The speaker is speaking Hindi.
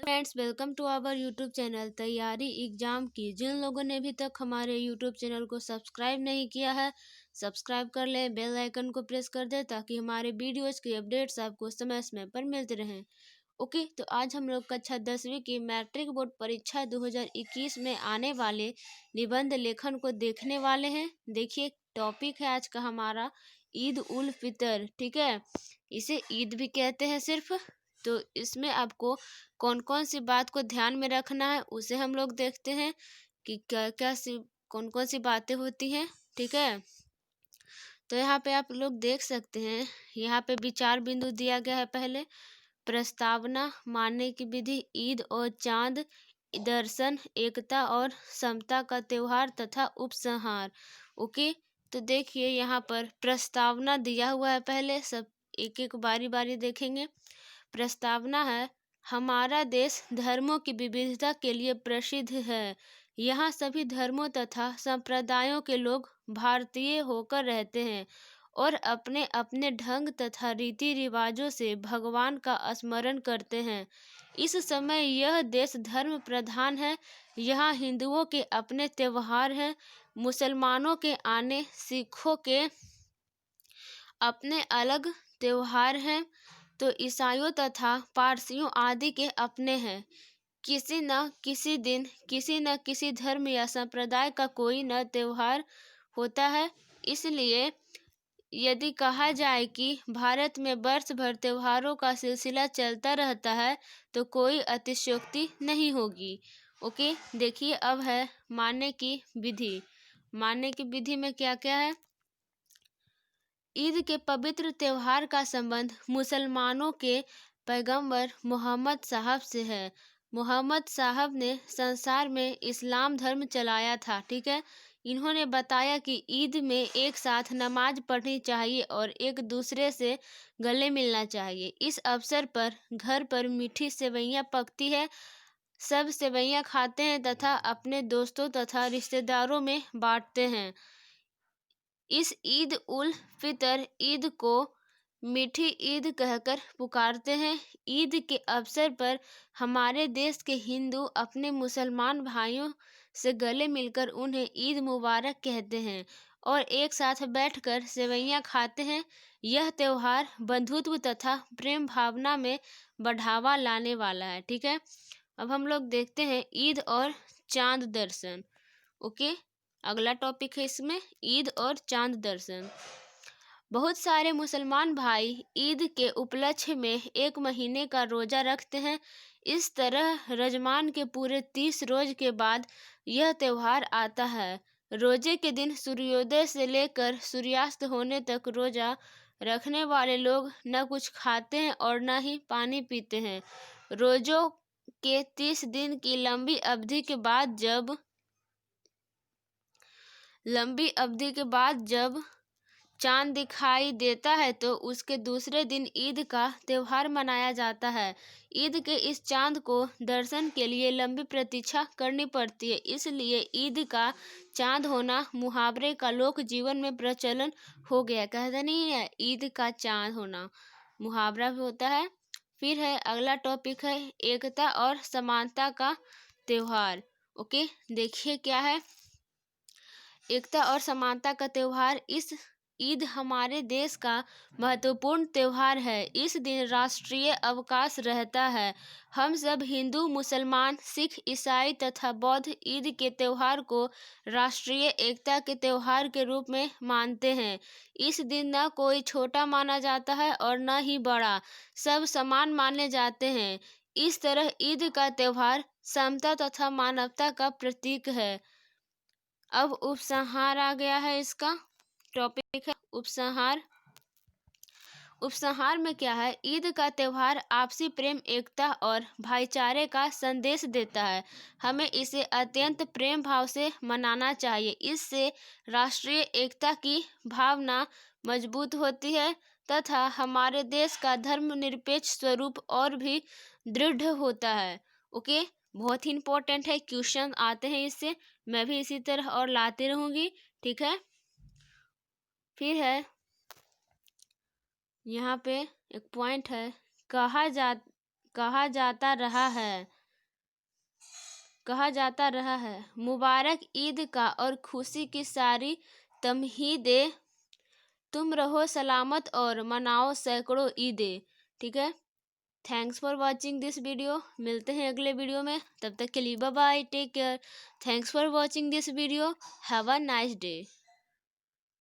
Friends, welcome to our YouTube channel तैयारी एग्जाम की। जिन लोगों ने अभी तक हमारे यूट्यूब चैनल को सब्सक्राइब नहीं किया है, सब्सक्राइब कर लें, बेल आइकन को प्रेस कर दें ताकि हमारे वीडियोज़ की अपडेट्स आपको समय समय पर मिलते रहें। ओके, तो आज हम लोग कक्षा 10वीं की मैट्रिक बोर्ड परीक्षा 2021 में आने वाले निबंध लेखन को देखने वाले हैं। देखिए, टॉपिक है आज का हमारा ईद उल फितर। ठीक है, इसे ईद भी कहते हैं सिर्फ। तो इसमें आपको कौन कौन सी बात को ध्यान में रखना है उसे हम लोग देखते हैं कि क्या क्या सी कौन कौन सी बातें होती हैं। ठीक है, तो यहाँ पे आप लोग देख सकते हैं, यहाँ पे विचार बिंदु दिया गया है। पहले प्रस्तावना, मानने की विधि, ईद और चांद, दर्शन, एकता और समता का त्योहार तथा उपसंहार। ओके, तो देखिए यहाँ पर प्रस्तावना दिया हुआ है। पहले सब एक एक बारी बारी देखेंगे। प्रस्तावना है, हमारा देश धर्मों की विविधता के लिए प्रसिद्ध है। यहाँ सभी धर्मों तथा संप्रदायों के लोग भारतीय होकर रहते हैं और अपने अपने ढंग तथा रीति रिवाजों से भगवान का स्मरण करते हैं। इस समय यह देश धर्म प्रधान है। यहाँ हिंदुओं के अपने त्योहार हैं, मुसलमानों के आने, सिखों के अपने अलग त्योहार हैं, तो ईसाइयों तथा पारसियों आदि के अपने हैं। किसी न किसी दिन किसी न किसी धर्म या संप्रदाय का कोई न त्योहार होता है। इसलिए यदि कहा जाए कि भारत में वर्ष भर त्योहारों का सिलसिला चलता रहता है तो कोई अतिशयोक्ति नहीं होगी। ओके, देखिए अब है मानने की विधि। मानने की विधि में क्या क्या है? ईद के पवित्र त्योहार का संबंध मुसलमानों के पैगंबर मोहम्मद साहब से है। मोहम्मद साहब ने संसार में इस्लाम धर्म चलाया था। ठीक है, इन्होंने बताया कि ईद में एक साथ नमाज पढ़नी चाहिए और एक दूसरे से गले मिलना चाहिए। इस अवसर पर घर पर मीठी सेवइयाँ पकती है, सब सेवइयाँ खाते हैं तथा अपने दोस्तों तथा रिश्तेदारों में बांटते हैं। इस ईद उल फितर ईद को मीठी ईद कहकर पुकारते हैं। ईद के अवसर पर हमारे देश के हिंदू अपने मुसलमान भाइयों से गले मिलकर उन्हें ईद मुबारक कहते हैं और एक साथ बैठकर सेवइयाँ खाते हैं। यह त्योहार बंधुत्व तथा प्रेम भावना में बढ़ावा लाने वाला है। ठीक है, अब हम लोग देखते हैं ईद और चांद दर्शन। ओके, अगला टॉपिक है इसमें ईद और चांद दर्शन। बहुत सारे मुसलमान भाई ईद के उपलक्ष्य में 1 महीने का रोजा रखते हैं। इस तरह रमजान के पूरे 30 रोज के बाद यह त्योहार आता है। रोजे के दिन सूर्योदय से लेकर सूर्यास्त होने तक रोजा रखने वाले लोग न कुछ खाते हैं और न ही पानी पीते हैं। रोजों के 30 दिन की लंबी अवधि के बाद जब चांद दिखाई देता है तो उसके दूसरे दिन ईद का त्योहार मनाया जाता है। ईद के इस चांद को दर्शन के लिए लंबी प्रतीक्षा करनी पड़ती है, इसलिए ईद का चांद होना मुहावरे का लोक जीवन में प्रचलन हो गया। कहते नहीं है ईद का चांद होना, मुहावरा भी होता है। फिर है अगला टॉपिक है एकता और समानता का त्योहार। ओके, देखिए क्या है एकता और समानता का त्योहार। इस ईद हमारे देश का महत्वपूर्ण त्योहार है। इस दिन राष्ट्रीय अवकाश रहता है। हम सब हिंदू, मुसलमान, सिख, ईसाई तथा बौद्ध ईद के त्योहार को राष्ट्रीय एकता के त्योहार के रूप में मानते हैं। इस दिन न कोई छोटा माना जाता है और न ही बड़ा, सब समान माने जाते हैं। इस तरह ईद का त्योहार समता तथा मानवता का प्रतीक है। अब उपसंहार आ गया है, इसका टॉपिक है उपसंहार। उपसंहार में क्या है? ईद का त्योहार आपसी प्रेम, एकता और भाईचारे का संदेश देता है। हमें इसे अत्यंत प्रेम भाव से मनाना चाहिए। इससे राष्ट्रीय एकता की भावना मजबूत होती है तथा हमारे देश का धर्मनिरपेक्ष स्वरूप और भी दृढ़ होता है। ओके, बहुत ही इम्पोर्टेंट है, क्वेश्चन आते हैं इससे, मैं भी इसी तरह और लाती रहूँगी। ठीक है, फिर है यहाँ पे एक पॉइंट है, कहा जाता रहा है। कहा जाता रहा है। मुबारक ईद का और खुशी की सारी तमहीदे, तुम रहो सलामत और मनाओ सैकड़ों ईदें। ठीक है, thanks for watching this video. मिलते हैं अगले वीडियो में, तब तक के लिए bye bye, take care. Thanks for watching this video, have a nice day.